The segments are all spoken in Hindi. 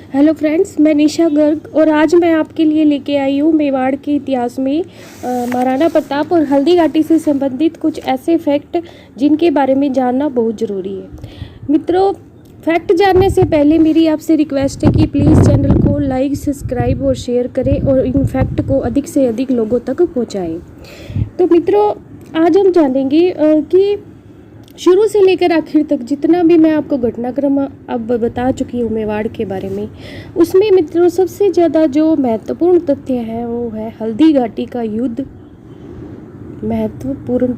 हेलो फ्रेंड्स, मैं निशा गर्ग और आज मैं आपके लिए लेके आई हूँ मेवाड़ के इतिहास में महाराणा प्रताप और हल्दी घाटी से संबंधित कुछ ऐसे फैक्ट जिनके बारे में जानना बहुत ज़रूरी है। मित्रों, फैक्ट जानने से पहले मेरी आपसे रिक्वेस्ट है कि प्लीज़ चैनल को लाइक, सब्सक्राइब और शेयर करें और इन फैक्ट को अधिक से अधिक लोगों तक पहुँचाएँ। तो मित्रों, आज हम जानेंगे कि शुरू से लेकर आखिर तक जितना भी मैं आपको घटनाक्रम अब बता चुकी हूँ मेवाड़ के बारे में, उसमें मित्रों सबसे ज़्यादा जो महत्वपूर्ण तथ्य है वो है हल्दी घाटी का युद्ध। महत्वपूर्ण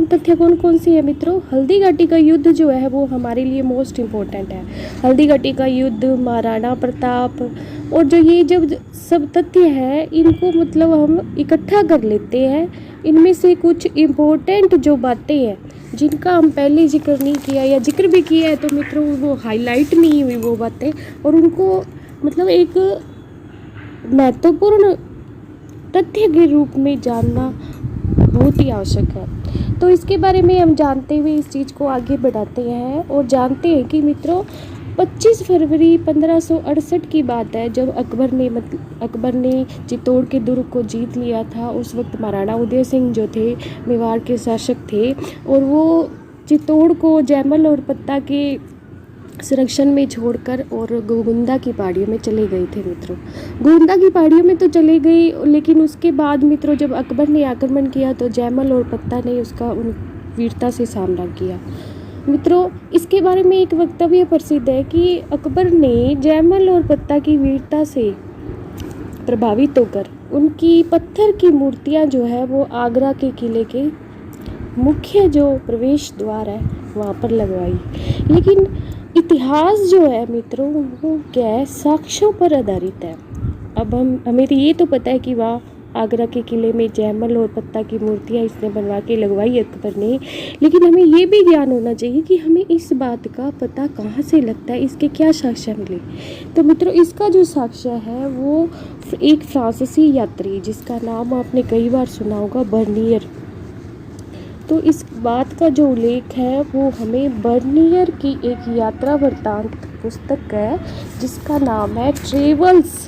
तथ्य कौन कौन सी है मित्रों? हल्दी घाटी का युद्ध जो है वो हमारे लिए मोस्ट इम्पोर्टेंट है। हल्दी घाटी का युद्ध, महाराणा प्रताप और जो ये जब सब तथ्य है इनको मतलब हम इकट्ठा कर लेते हैं। इनमें से कुछ इम्पोर्टेंट जो बातें हैं जिनका हम पहले जिक्र नहीं किया या जिक्र भी किया है तो मित्रों वो हाईलाइट नहीं हुई वो बातें, और उनको मतलब एक महत्वपूर्ण तथ्य के रूप में जानना बहुत ही आवश्यक है। तो इसके बारे में हम जानते हुए इस चीज़ को आगे बढ़ाते हैं और जानते हैं कि मित्रों 25 फरवरी 1568 की बात है जब अकबर ने चित्तौड़ के दुर्ग को जीत लिया था। उस वक्त महाराणा उदय सिंह जो थे मेवाड़ के शासक थे और वो चित्तौड़ को जयमल और पत्ता के संरक्षण में छोड़कर और गोविंदा की पहाड़ियों में चले गए थे। मित्रों, गोविंदा की पहाड़ियों में तो चले गए, लेकिन उसके बाद मित्रों जब अकबर ने आक्रमण किया तो जयमल और पत्ता ने उसका उन वीरता से सामना किया। मित्रों, इसके बारे में एक वक्तव्य प्रसिद्ध है कि अकबर ने जयमल और पत्ता की वीरता से प्रभावित होकर उनकी पत्थर की मूर्तियां जो है वो आगरा के किले के मुख्य जो प्रवेश द्वार है वहाँ पर लगवाई। लेकिन इतिहास जो है मित्रों वो क्या है, साक्ष्यों पर आधारित है। अब हमें तो ये तो पता है कि वहाँ आगरा के किले में जयमल और पत्ता की मूर्तियाँ इसने बनवा के लगवाई अकबर ने, लेकिन हमें ये भी ज्ञान होना चाहिए कि हमें इस बात का पता कहाँ से लगता है, इसके क्या साक्ष्य मिले। तो मित्रों, इसका जो साक्ष्य है वो एक फ्रांसीसी यात्री जिसका नाम आपने कई बार सुना होगा, बर्नियर। तो इस बात का जो उल्लेख है वो हमें बर्नियर की एक यात्रा वृत्तांत पुस्तक है जिसका नाम है travels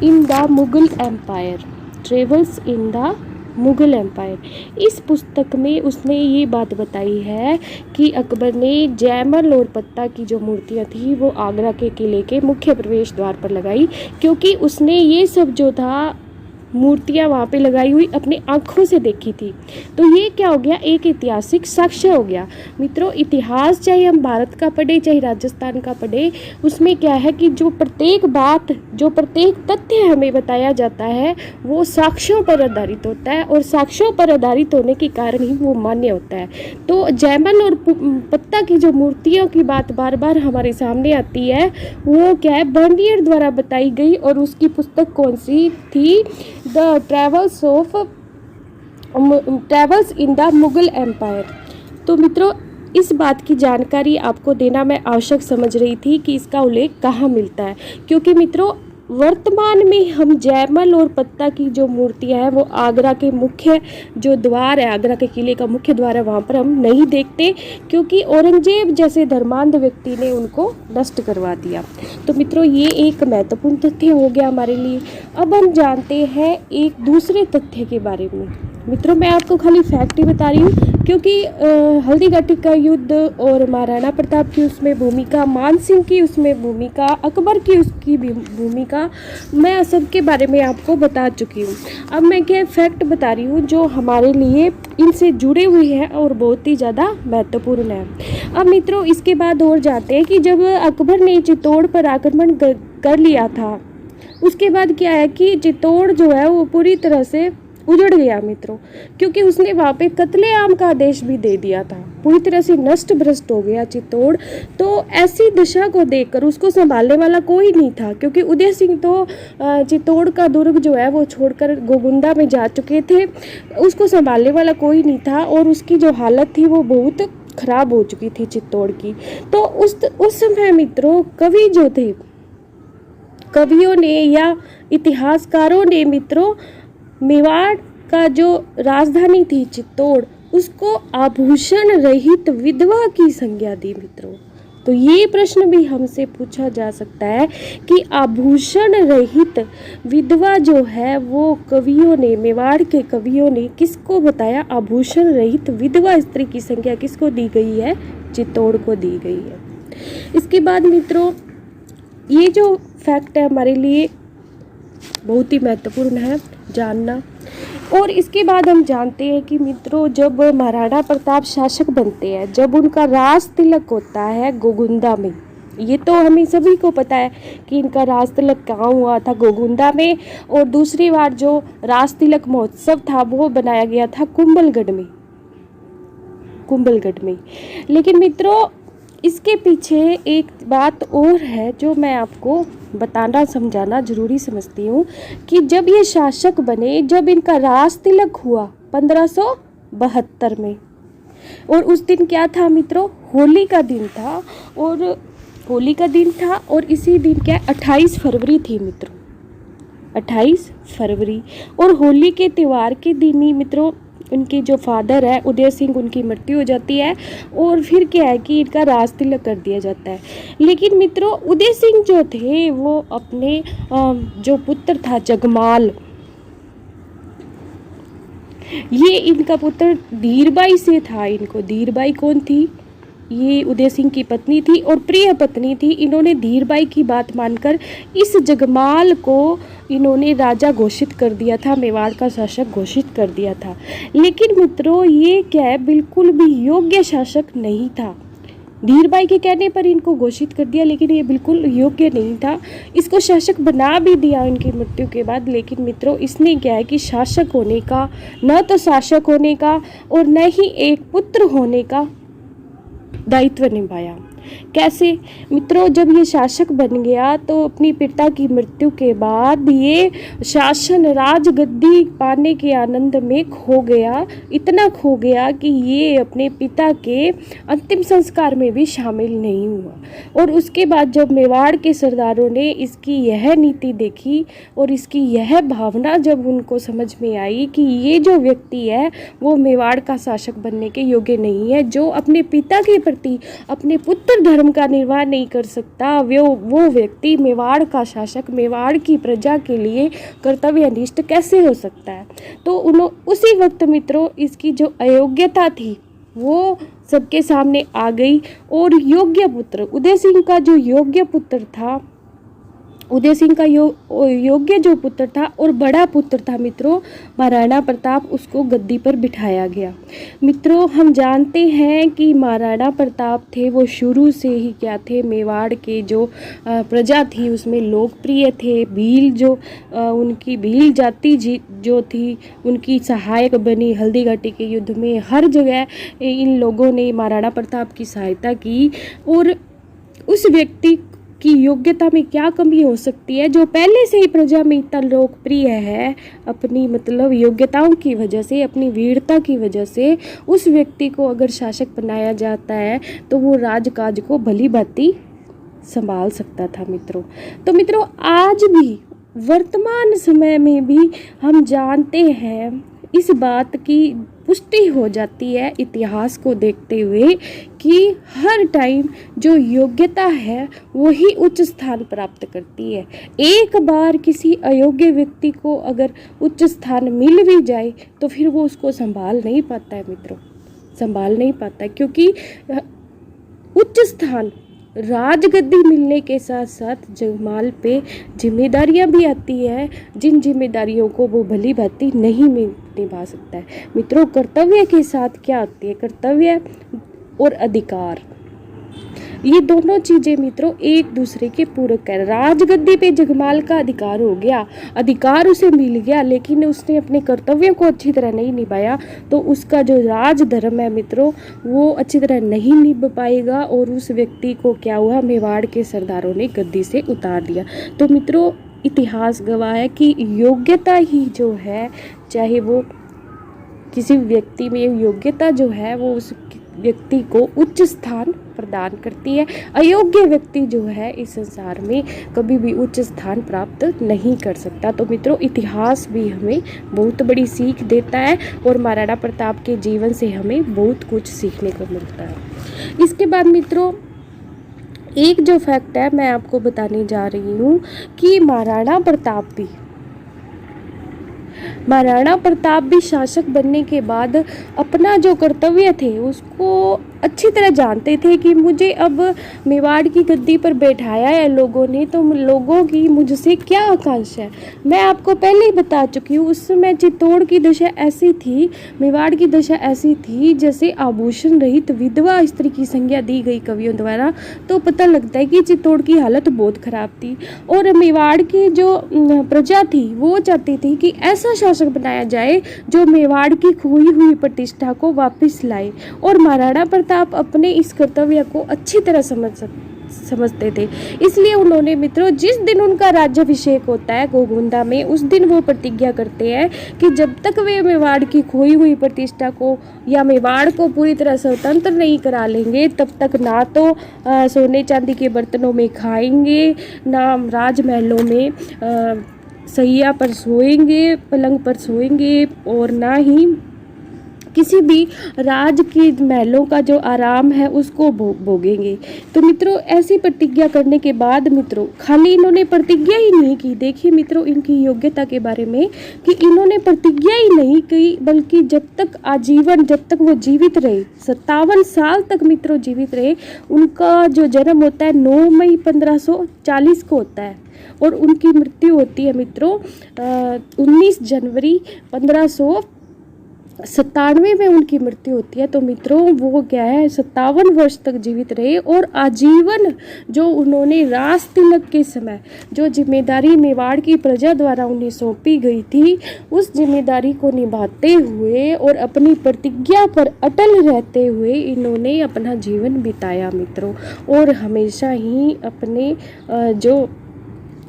in the Mughal empire. Travels in the Mughal empire. इस पुस्तक में उसने ये बात बताई है कि अकबर ने जयमल और पत्ता की जो मूर्तियाँ थी वो आगरा के किले के मुख्य प्रवेश द्वार पर लगाई, क्योंकि उसने ये सब जो था मूर्तियाँ वहाँ पे लगाई हुई अपनी आँखों से देखी थी। तो ये क्या हो गया, एक ऐतिहासिक साक्ष्य हो गया। मित्रों, इतिहास चाहे हम भारत का पढ़े चाहे राजस्थान का पढ़े, उसमें क्या है कि जो प्रत्येक बात जो प्रत्येक तथ्य हमें बताया जाता है वो साक्ष्यों पर आधारित होता है और साक्ष्यों पर आधारित होने के कारण ही वो मान्य होता है। तो जयमल और पत्ता की जो मूर्तियों की बात बार बार हमारे सामने आती है वो क्या है, बर्नियर द्वारा बताई गई, और उसकी पुस्तक कौन सी थी? The travels in the Mughal empire. तो मित्रों, इस बात की जानकारी आपको देना मैं आवश्यक समझ रही थी कि इसका उल्लेख कहाँ मिलता है, क्योंकि मित्रों वर्तमान में हम जयमल और पत्ता की जो मूर्तियां हैं वो आगरा के मुख्य जो द्वार है, आगरा के किले का मुख्य द्वार है, वहाँ पर हम नहीं देखते, क्योंकि औरंगजेब जैसे धर्मांध व्यक्ति ने उनको नष्ट करवा दिया। तो मित्रों, ये एक महत्वपूर्ण तथ्य हो गया हमारे लिए। अब हम जानते हैं एक दूसरे तथ्य के बारे में। मित्रों, मैं आपको खाली फैक्ट ही बता रही हूँ, क्योंकि हल्दी घाटी का युद्ध और महाराणा प्रताप की उसमें भूमिका, मान सिंह की उसमें भूमिका, अकबर की उसकी भी भूमिका, मैं सबके बारे में आपको बता चुकी हूँ। अब मैं क्या फैक्ट बता रही हूँ जो हमारे लिए इनसे जुड़े हुए हैं और बहुत ही ज़्यादा महत्वपूर्ण है। अब मित्रों, इसके बाद और जाते हैं कि जब अकबर ने चित्तौड़ पर आक्रमण कर लिया था, उसके बाद क्या है कि चित्तौड़ जो है वो पूरी तरह से उजड़ गया मित्रों, क्योंकि उसने वहाँ पे कत्लेआम का आदेश भी दे दिया था। पूरी तरह से नष्ट भ्रष्ट हो गया चित्तौड़। तो ऐसी दशा को देखकर उसको संभालने वाला कोई नहीं था, क्योंकि उदय सिंह तो चित्तौड़ का दुर्ग जो है वो छोड़कर गोविंदा में जा चुके थे, उसको संभालने वाला कोई नहीं था और उसकी जो हालत थी वो बहुत खराब हो चुकी थी चित्तौड़ की। तो उस समय मित्रों कवि जो थे, कवियों ने या इतिहासकारों ने मित्रों मेवाड़ का जो राजधानी थी चित्तौड़, उसको आभूषण रहित विधवा की संज्ञा दी मित्रों। तो ये प्रश्न भी हमसे पूछा जा सकता है कि आभूषण रहित विधवा जो है वो कवियों ने, मेवाड़ के कवियों ने किसको बताया? आभूषण रहित विधवा स्त्री की संज्ञा किसको दी गई है? चित्तौड़ को दी गई है। इसके बाद मित्रों ये जो फैक्ट है हमारे लिए बहुत ही महत्वपूर्ण है जानना। और इसके बाद हम जानते हैं कि मित्रों जब महाराणा प्रताप शासक बनते हैं, जब उनका राज तिलक होता है गोगुंदा में, ये तो हमें सभी को पता है कि इनका राज तिलक कहाँ हुआ था, गोगुंदा में। और दूसरी बार जो राज तिलक महोत्सव था वो बनाया गया था कुंभलगढ़ में। लेकिन मित्रों इसके पीछे एक बात और है जो मैं आपको बताना समझाना जरूरी समझती हूँ कि जब ये शासक बने, जब इनका राज तिलक हुआ 1572 में, और उस दिन क्या था मित्रों? होली का दिन था। और इसी दिन क्या 28 फरवरी थी मित्रों, 28 फरवरी। और होली के त्यौहार के दिन ही मित्रों उनके जो फादर है उदय सिंह, उनकी मृत्यु हो जाती है। और फिर क्या है कि इनका राज तिलक कर दिया जाता है। लेकिन मित्रों उदय सिंह जो थे वो अपने जो पुत्र था जगमाल, ये इनका पुत्र धीरबाई से था। इनको धीरबाई कौन थी? ये उदय सिंह की पत्नी थी और प्रिय पत्नी थी। इन्होंने धीरबाई की बात मानकर इस जगमाल को इन्होंने राजा घोषित कर दिया था, मेवाड़ का शासक घोषित कर दिया था। लेकिन मित्रों ये क्या है, बिल्कुल भी योग्य शासक नहीं था। धीरबाई के कहने पर इनको घोषित कर दिया, लेकिन ये बिल्कुल योग्य नहीं था। इसको शासक बना भी दिया इनकी मृत्यु के बाद। लेकिन मित्रों इसने क्या है कि शासक होने का, न तो शासक होने का और न ही एक पुत्र होने का दायित्व निभाया। कैसे मित्रों? जब ये शासक बन गया तो अपनी पिता की मृत्यु के बाद ये शासन राजगद्दी पाने के आनंद में खो गया, इतना खो गया कि ये अपने पिता के अंतिम संस्कार में भी शामिल नहीं हुआ। और उसके बाद जब मेवाड़ के सरदारों ने इसकी यह नीति देखी और इसकी यह भावना जब उनको समझ में आई कि ये जो व्यक्ति है वो मेवाड़ का शासक बनने के योग्य नहीं है, जो अपने पिता के प्रति, अपने पुत्र धर्म का निर्वाह नहीं कर सकता, वो व्यक्ति मेवाड़ का शासक, मेवाड़ की प्रजा के लिए कर्तव्यनिष्ठ कैसे हो सकता है? तो उसी वक्त मित्रों इसकी जो अयोग्यता थी वो सबके सामने आ गई। और योग्य पुत्र उदय सिंह का जो योग्य पुत्र था, उदय सिंह का योग्य जो पुत्र था और बड़ा पुत्र था मित्रों महाराणा प्रताप, उसको गद्दी पर बिठाया गया। मित्रों हम जानते हैं कि महाराणा प्रताप थे वो शुरू से ही क्या थे, मेवाड़ के जो प्रजा थी उसमें लोकप्रिय थे। भील जो उनकी भील जाति जो थी उनकी सहायक बनी हल्दीघाटी के युद्ध में। हर जगह इन लोगों ने महाराणा प्रताप की सहायता की। और उस व्यक्ति की योग्यता में क्या कमी हो सकती है जो पहले से ही प्रजा में इतना लोकप्रिय है? अपनी मतलब योग्यताओं की वजह से, अपनी वीरता की वजह से उस व्यक्ति को अगर शासक बनाया जाता है तो वो राजकाज को भली भांति संभाल सकता था मित्रों। तो मित्रों आज भी वर्तमान समय में भी हम जानते हैं, इस बात की पुष्टि हो जाती है इतिहास को देखते हुए कि हर टाइम जो योग्यता है वही उच्च स्थान प्राप्त करती है। एक बार किसी अयोग्य व्यक्ति को अगर उच्च स्थान मिल भी जाए तो फिर वो उसको संभाल नहीं पाता है मित्रों, संभाल नहीं पाता है। क्योंकि उच्च स्थान, राजगद्दी मिलने के साथ साथ जगमाल पे जिम्मेदारियां भी आती है, जिन जिम्मेदारियों को वो भली भांति नहीं निभा सकता है। मित्रों कर्तव्य के साथ क्या आती है? कर्तव्य और अधिकार, ये दोनों चीज़ें मित्रों एक दूसरे के पूरक है। राजगद्दी पे जगमाल का अधिकार हो गया, अधिकार उसे मिल गया, लेकिन उसने अपने कर्तव्यों को अच्छी तरह नहीं निभाया तो उसका जो राज धर्म है मित्रों वो अच्छी तरह नहीं निभ पाएगा। और उस व्यक्ति को क्या हुआ, मेवाड़ के सरदारों ने गद्दी से उतार दिया। तो मित्रों इतिहास गवाह है कि योग्यता ही जो है, चाहे वो किसी व्यक्ति में योग्यता जो है वो व्यक्ति को उच्च स्थान प्रदान करती है। अयोग्य व्यक्ति जो है इस संसार में कभी भी उच्च स्थान प्राप्त नहीं कर सकता। तो मित्रों, इतिहास भी हमें बहुत बड़ी सीख देता है और महाराणा प्रताप के जीवन से हमें बहुत कुछ सीखने को मिलता है। इसके बाद मित्रों, एक जो फैक्ट है मैं आपको बताने जा रही हूँ कि महाराणा प्रताप भी शासक बनने के बाद अपना जो कर्तव्य थे उसको अच्छी तरह जानते थे कि मुझे अब मेवाड़ की गद्दी पर बैठाया है लोगों ने, तो लोगों की मुझसे क्या आकांक्षा है। मैं आपको पहले ही बता चुकी हूँ, उस समय चित्तौड़ की दशा ऐसी थी, मेवाड़ की दशा ऐसी थी जैसे आभूषण रहित विधवा स्त्री की संज्ञा दी गई कवियों द्वारा। तो पता लगता है कि चित्तौड़ की हालत बहुत खराब थी और मेवाड़ की जो प्रजा थी वो चाहती थी कि ऐसा शासक बनाया जाए जो मेवाड़ की खोई हुई प्रतिष्ठा को वापस लाए। और महाराणा प्रताप अपने इस कर्तव्य को अच्छी तरह समझते थे। इसलिए उन्होंने मित्रों, जिस दिन उनका राज्याभिषेक होता है गोगुंदा में, उस दिन वो प्रतिज्ञा करते हैं कि जब तक वे मेवाड़ की खोई हुई प्रतिष्ठा को या मेवाड़ को पूरी तरह स्वतंत्र नहीं करा लेंगे, तब तक ना तो सोने चांदी के बर्तनों में खाएंगे, ना राजमहलों में सैया पर सोएंगे, पलंग पर सोएंगे, और ना ही किसी भी राज के महलों का जो आराम है उसको भोगेंगे। तो मित्रों, ऐसी प्रतिज्ञा करने के बाद मित्रों, खाली इन्होंने प्रतिज्ञा ही नहीं की, देखिए मित्रों इनकी योग्यता के बारे में कि इन्होंने प्रतिज्ञा ही नहीं की, बल्कि जब तक आजीवन, जब तक वो जीवित रहे, 57 साल तक मित्रों जीवित रहे। उनका जो जन्म होता है 9 मई 1540 को होता है और उनकी मृत्यु होती है मित्रों 19 जनवरी 1597 में उनकी मृत्यु होती है। तो मित्रों, वो क्या है 57 वर्ष तक जीवित रहे और आजीवन जो उन्होंने राज तिलक के समय जो जिम्मेदारी मेवाड़ की प्रजा द्वारा उन्हें सौंपी गई थी, उस जिम्मेदारी को निभाते हुए और अपनी प्रतिज्ञा पर अटल रहते हुए इन्होंने अपना जीवन बिताया मित्रों। और हमेशा ही अपने जो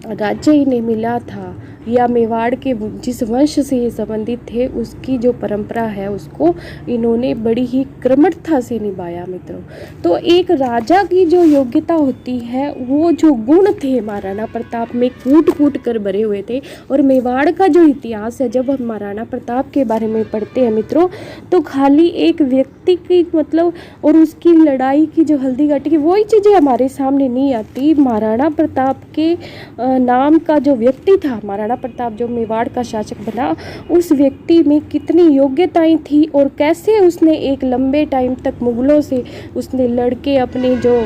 राज्य इन्हें मिला था या मेवाड़ के जिस वंश से ये संबंधित थे उसकी जो परंपरा है उसको इन्होंने बड़ी ही क्रमठता से निभाया मित्रों। तो एक राजा की जो योग्यता होती है, वो जो गुण थे महाराणा प्रताप में कूट कूट कर भरे हुए थे। और मेवाड़ का जो इतिहास है, जब हम महाराणा प्रताप के बारे में पढ़ते हैं मित्रों, तो खाली एक व्यक्ति की मतलब और उसकी लड़ाई की जो हल्दी घाटी की वही चीज़ें हमारे सामने नहीं आती। महाराणा प्रताप के नाम का जो व्यक्ति था, महाराणा प्रताप जो मेवाड़ का शासक बना, उस व्यक्ति में कितनी योग्यताएं थी और कैसे उसने एक लंबे टाइम तक मुगलों से उसने लड़के अपने जो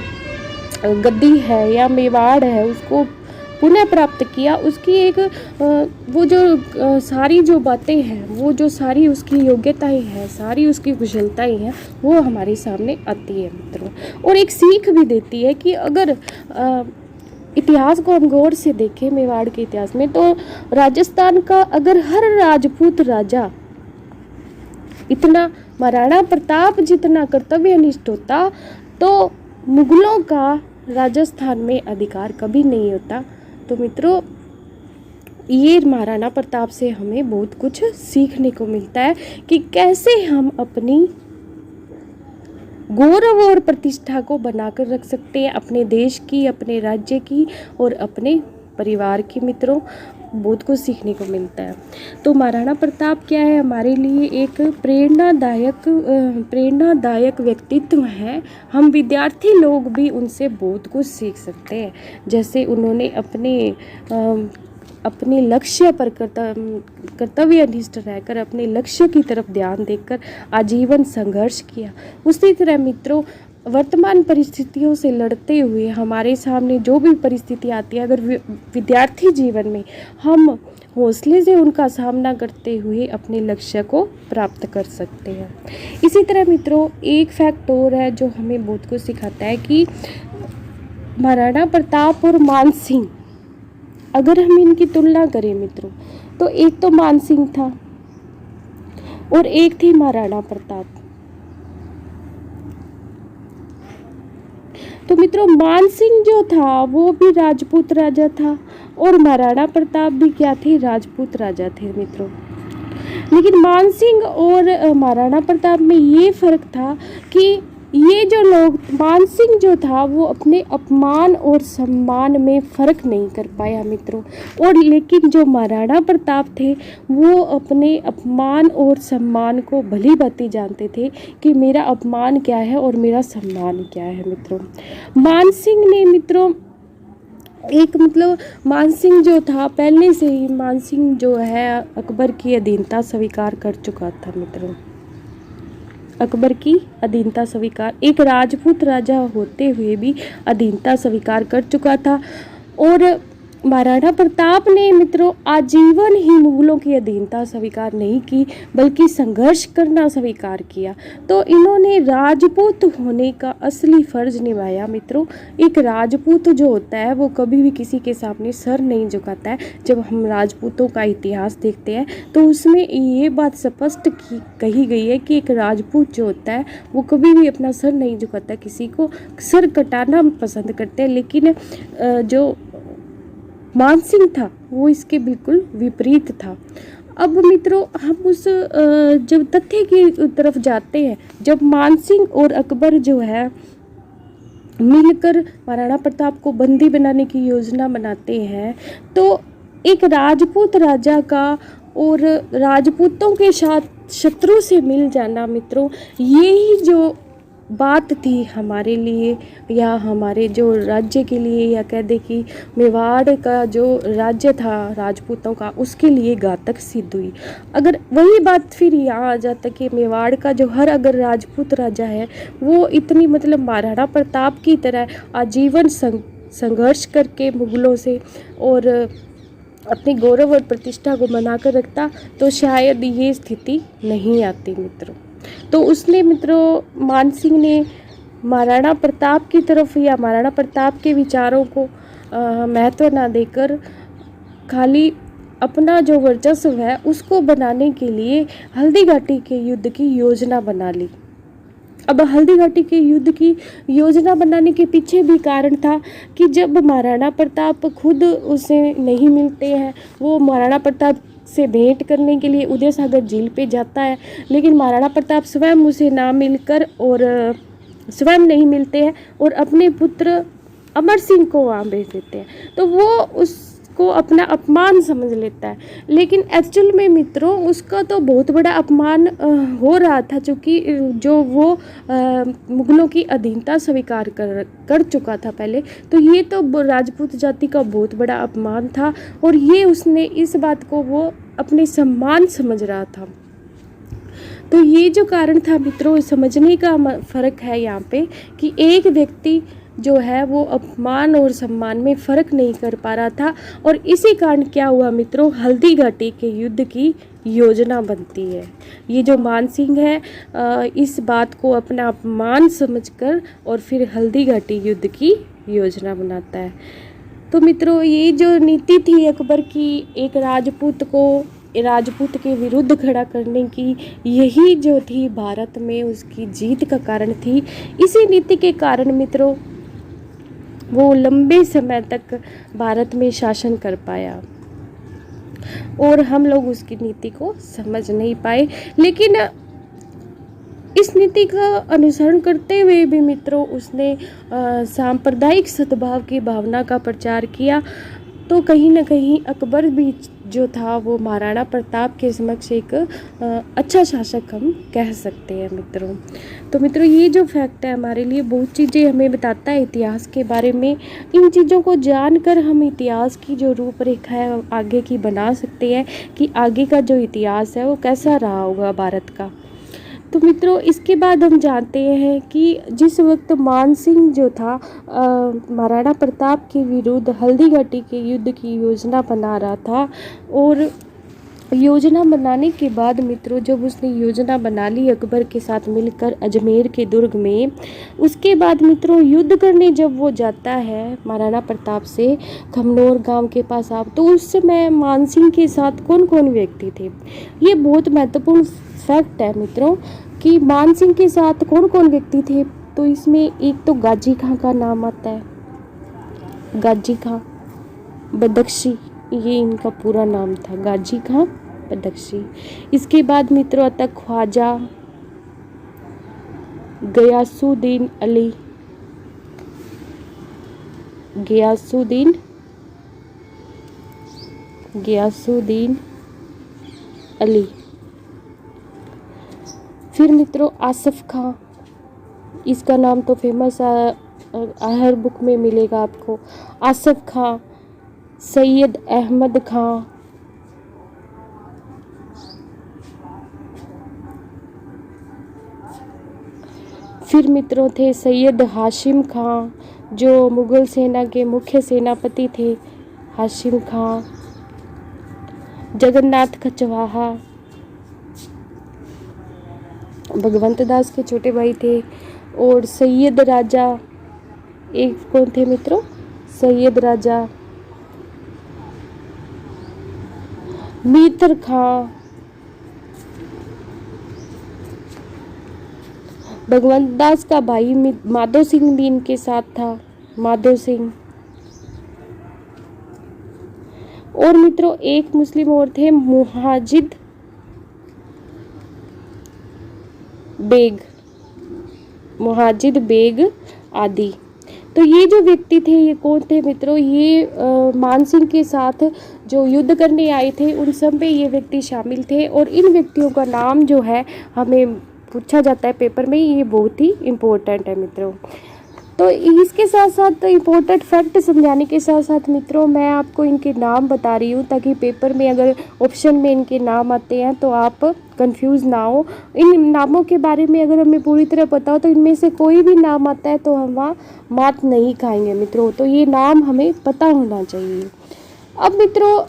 गद्दी है या मेवाड़ है उसको पुनः प्राप्त किया। उसकी एक वो जो सारी जो बातें हैं, वो जो सारी उसकी योग्यताएं हैं, सारी उसकी कुशलताएं हैं, वो हमारे सामने आती है मित्रों। और एक सीख भी देती है कि अगर इतिहास को हम गौर से देखें मेवाड़ के इतिहास में, तो राजस्थान का अगर हर राजपूत राजा इतना महाराणा प्रताप जितना कर्तव्यनिष्ठ होता, तो मुगलों का राजस्थान में अधिकार कभी नहीं होता। तो मित्रों, ये महाराणा प्रताप से हमें बहुत कुछ सीखने को मिलता है कि कैसे हम अपनी गौरव और प्रतिष्ठा को बनाकर रख सकते हैं, अपने देश की, अपने राज्य की और अपने परिवार की। मित्रों, बहुत कुछ सीखने को मिलता है। तो महाराणा प्रताप क्या है, हमारे लिए एक प्रेरणादायक व्यक्तित्व है। हम विद्यार्थी लोग भी उनसे बहुत कुछ सीख सकते हैं। जैसे उन्होंने अपने लक्ष्य पर कर्तव्यनिष्ठ रहकर अपने लक्ष्य की तरफ ध्यान देकर आजीवन संघर्ष किया। उसी तरह मित्रों, वर्तमान परिस्थितियों से लड़ते हुए हमारे सामने जो भी परिस्थिति आती है, अगर विद्यार्थी जीवन में हम हौसले से उनका सामना करते हुए अपने लक्ष्य को प्राप्त कर सकते हैं। इसी तरह मित्रों, एक फैक्ट और है जो हमें बहुत कुछ सिखाता है कि महाराणा प्रताप और मान सिंह, अगर हम इनकी तुलना करें मित्रों, तो एक तो मान सिंह था और एक थी महाराणा प्रताप। तो मित्रों, मान सिंह जो था वो भी राजपूत राजा था और महाराणा प्रताप भी क्या थे, राजपूत राजा थे मित्रों। लेकिन मान सिंह और महाराणा प्रताप में ये फर्क था कि ये जो लोग, मानसिंह जो था वो अपने अपमान और सम्मान में फ़र्क नहीं कर पाया मित्रों। और लेकिन जो महाराणा प्रताप थे वो अपने अपमान और सम्मान को भली भांति जानते थे कि मेरा अपमान क्या है और मेरा सम्मान क्या है मित्रों। मानसिंह ने मित्रों एक मानसिंह जो था पहले से ही, मानसिंह जो है अकबर की अधीनता स्वीकार कर चुका था मित्रों। अकबर की अधीनता स्वीकार, एक राजपूत राजा होते हुए भी अधीनता स्वीकार कर चुका था। और महाराणा प्रताप ने मित्रों आजीवन ही मुगलों की अधीनता स्वीकार नहीं की, बल्कि संघर्ष करना स्वीकार किया। तो इन्होंने राजपूत होने का असली फर्ज निभाया मित्रों। एक राजपूत जो होता है वो कभी भी किसी के सामने सर नहीं झुकाता है। जब हम राजपूतों का इतिहास देखते हैं तो उसमें ये बात स्पष्ट कही गई है कि एक राजपूत जो होता है वो कभी भी अपना सर नहीं झुकाता, किसी को सर कटाना पसंद करते हैं। लेकिन जो मानसिंह था वो इसके बिल्कुल विपरीत था। अब मित्रों हम उस जब तथ्य की तरफ जाते हैं, जब मानसिंह और अकबर जो है मिलकर महाराणा प्रताप को बंदी बनाने की योजना बनाते हैं, तो एक राजपूत राजा का और राजपूतों के साथ शत्रु से मिल जाना मित्रों, यही जो बात थी हमारे लिए या हमारे जो राज्य के लिए, या कह दे कि मेवाड़ का जो राज्य था राजपूतों का, उसके लिए घातक सिद्ध हुई। अगर वही बात फिर यहाँ आ जाता कि मेवाड़ का जो हर अगर राजपूत राजा है वो इतनी महाराणा प्रताप की तरह आजीवन संघर्ष करके मुगलों से और अपनी गौरव और प्रतिष्ठा को बनाकर रखता, तो शायद ये स्थिति नहीं आती मित्रों। तो उसने मित्रों मानसिंह ने महाराणा प्रताप की तरफ या महाराणा प्रताप के विचारों को महत्व ना देकर खाली अपना जो वर्चस्व है उसको बनाने के लिए हल्दी घाटी के युद्ध की योजना बना ली। अब हल्दी घाटी के युद्ध की योजना बनाने के पीछे भी कारण था कि जब महाराणा प्रताप खुद उसे नहीं मिलते हैं, वो महाराणा प्रताप से भेंट करने के लिए उदय सागर झील पे जाता है, लेकिन महाराणा प्रताप स्वयं उसे ना मिलकर और स्वयं नहीं मिलते हैं और अपने पुत्र अमर सिंह को वहाँ भेज देते हैं। तो वो उसको अपना अपमान समझ लेता है, लेकिन एक्चुअल में मित्रों उसका तो बहुत बड़ा अपमान हो रहा था, क्योंकि जो वो मुगलों की अधीनता स्वीकार कर चुका था पहले। तो ये तो राजपूत जाति का बहुत बड़ा अपमान था और ये उसने इस बात को वो अपने सम्मान समझ रहा था। तो ये जो कारण था मित्रों, समझने का फ़र्क है यहाँ पे कि एक व्यक्ति जो है वो अपमान और सम्मान में फ़र्क नहीं कर पा रहा था, और इसी कारण क्या हुआ मित्रों, हल्दी घाटी के युद्ध की योजना बनती है। ये जो मानसिंह है इस बात को अपना अपमान समझकर और फिर हल्दी घाटी युद्ध की योजना बनाता है। तो मित्रों ये जो नीति थी अकबर की, एक राजपूत के विरुद्ध खड़ा करने की, यही जो थी भारत में उसकी जीत का कारण थी। इसी नीति के कारण मित्रों वो लंबे समय तक भारत में शासन कर पाया और हम लोग उसकी नीति को समझ नहीं पाए। लेकिन इस नीति का अनुसरण करते हुए भी मित्रों उसने सांप्रदायिक सद्भाव की भावना का प्रचार किया। तो कहीं ना कहीं अकबर भी जो था वो महाराणा प्रताप के समक्ष एक अच्छा शासक हम कह सकते हैं मित्रों। तो मित्रों ये जो फैक्ट है हमारे लिए बहुत चीज़ें हमें बताता है इतिहास के बारे में। इन चीज़ों को जानकर हम इतिहास की जो रूपरेखा है आगे की बना सकते हैं कि आगे का जो इतिहास है वो कैसा रहा होगा भारत का। तो मित्रों इसके बाद हम जानते हैं कि जिस वक्त मानसिंह जो था महाराणा प्रताप के विरुद्ध हल्दी घाटी के युद्ध की योजना बना रहा था, और योजना बनाने के बाद मित्रों जब उसने योजना बना ली अकबर के साथ मिलकर अजमेर के दुर्ग में, उसके बाद मित्रों युद्ध करने जब वो जाता है महाराणा प्रताप से खमनोर गांव के पास आप, तो उस समय मानसिंह के साथ कौन कौन व्यक्ति थे, ये बहुत महत्वपूर्ण फैक्ट है मित्रों कि मानसिंह के साथ कौन कौन व्यक्ति थे। तो इसमें एक तो गाजी खां का नाम आता है, गाजी खां बदख्शी, ये इनका पूरा नाम था, गाजी खां बदख्शी। इसके बाद मित्रों आता ख्वाजा गयासुद्दीन अली, गयासुद्दीन अली। फिर मित्रों आसिफ खां, इसका नाम तो फेमस हर बुक में मिलेगा आपको। आसिफ खां, सैयद अहमद खां, फिर मित्रों थे सैयद हाशिम खां, जो मुग़ल सेना के मुख्य सेनापति थे, हाशिम खां। जगन्नाथ कछवाहा भगवंत दास के छोटे भाई थे। और सैयद राजा, एक कौन थे मित्रों, सैयद राजा मीतर खां। भगवंत दास का भाई माधो सिंह भी इनके साथ था, माधो सिंह। और मित्रों एक मुस्लिम और थे मुहाजिद बेग आदि। तो ये जो व्यक्ति थे ये कौन थे मित्रों, ये मान सिंह के साथ जो युद्ध करने आए थे उन सब में ये व्यक्ति शामिल थे। और इन व्यक्तियों का नाम जो है हमें पूछा जाता है पेपर में, ये बहुत ही इम्पोर्टेंट है मित्रों। तो इसके साथ साथ इम्पोर्टेंट फैक्ट समझाने के साथ साथ मित्रों मैं आपको इनके नाम बता रही हूँ ताकि पेपर में अगर ऑप्शन में इनके नाम आते हैं तो आप कंफ्यूज ना हो। इन नामों के बारे में अगर हमें पूरी तरह पता हो तो इनमें से कोई भी नाम आता है तो हम वहाँ मात नहीं खाएंगे मित्रों। तो ये नाम हमें पता होना चाहिए। अब मित्रों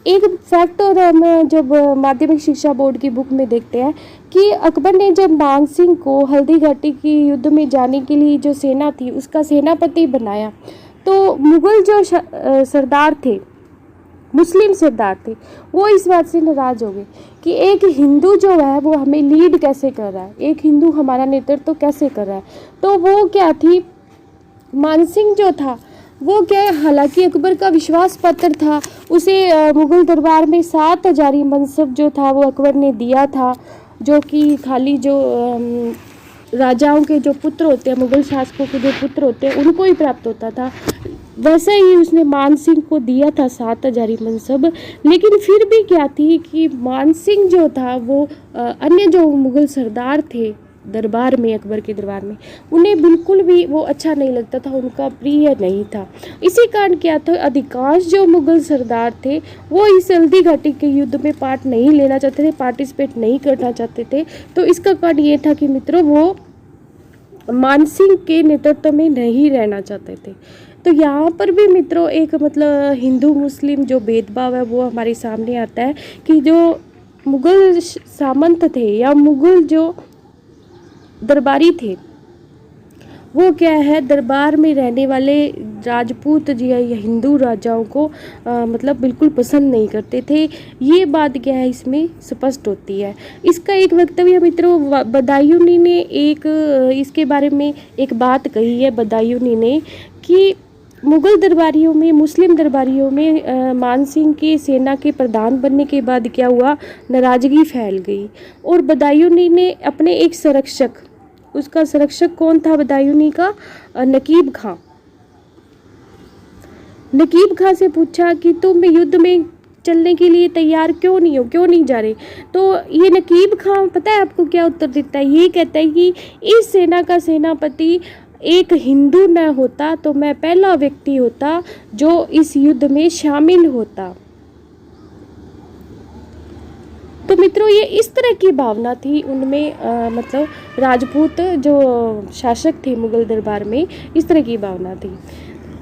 एक फैक्ट और हम जब माध्यमिक शिक्षा बोर्ड की बुक में देखते हैं कि अकबर ने जब मान सिंह को हल्दी घाटी की युद्ध में जाने के लिए जो सेना थी उसका सेनापति बनाया, तो मुगल जो सरदार थे, मुस्लिम सरदार थे, वो इस बात से नाराज हो गए कि एक हिंदू जो है वो हमें लीड कैसे कर रहा है, एक हिंदू हमारा नेतृत्व कैसे कर रहा है। तो वो क्या थी, मान सिंह जो था वो क्या है, हालांकि अकबर का विश्वास पात्र था, उसे मुगल दरबार में 7 हजारी मनसब जो था वो अकबर ने दिया था, जो कि खाली जो राजाओं के जो पुत्र होते हैं, मुगल शासकों के जो पुत्र होते हैं उनको ही प्राप्त होता था। वैसे ही उसने मान सिंह को दिया था 7 हजारी मनसब। लेकिन फिर भी क्या थी कि मान सिंह जो था वो अन्य जो मुगल सरदार थे दरबार में, अकबर के दरबार में, उन्हें बिल्कुल भी वो अच्छा नहीं लगता था, उनका प्रिय नहीं था। इसी कारण क्या था, अधिकांश जो मुगल सरदार थे वो इस हल्दी घाटी के युद्ध में पार्ट नहीं लेना चाहते थे, पार्टिसिपेट नहीं करना चाहते थे। तो इसका कारण ये था कि मित्रों वो मान सिंह के नेतृत्व में नहीं रहना चाहते थे। तो यहाँ पर भी मित्रों एक मतलब हिंदू मुस्लिम जो भेदभाव है वो हमारे सामने आता है कि जो मुगल सामंत थे या मुगल जो दरबारी थे वो क्या है, दरबार में रहने वाले राजपूत जी या हिंदू राजाओं को मतलब बिल्कुल पसंद नहीं करते थे। ये बात क्या है इसमें स्पष्ट होती है। इसका एक वक्तव्य मित्रों बदायूनी ने एक इसके बारे में एक बात कही है, बदायूनी ने, कि मुग़ल दरबारियों में, मुस्लिम दरबारियों में मान सिंह की सेना के प्रधान बनने के बाद क्या हुआ, नाराज़गी फैल गई। और बदायूनी ने अपने एक संरक्षक, उसका संरक्षक कौन था बदायूनी का, नकीब खां, नकीब खां से पूछा कि तुम युद्ध में चलने के लिए तैयार क्यों नहीं हो, क्यों नहीं जा रहे। तो ये नकीब खां पता है आपको क्या उत्तर देता है, ये कहता है कि इस सेना का सेनापति एक हिंदू न होता तो मैं पहला व्यक्ति होता जो इस युद्ध में शामिल होता। तो मित्रों ये इस तरह की भावना थी उनमें, मतलब राजपूत जो शासक थे मुग़ल दरबार में, इस तरह की भावना थी।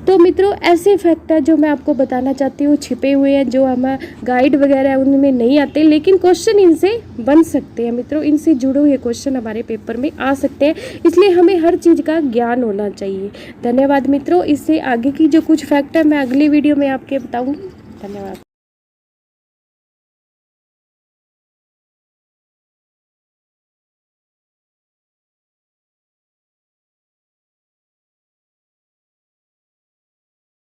तो मित्रों ऐसे फैक्टर जो मैं आपको बताना चाहती हूँ छिपे हुए हैं, जो हमें गाइड वगैरह उनमें नहीं आते, लेकिन क्वेश्चन इनसे बन सकते हैं मित्रों, इनसे जुड़े हुए क्वेश्चन हमारे पेपर में आ सकते हैं, इसलिए हमें हर चीज़ का ज्ञान होना चाहिए। धन्यवाद मित्रों। इससे आगे की जो कुछ फैक्ट है मैं अगली वीडियो में आपके बताऊँगी। धन्यवाद।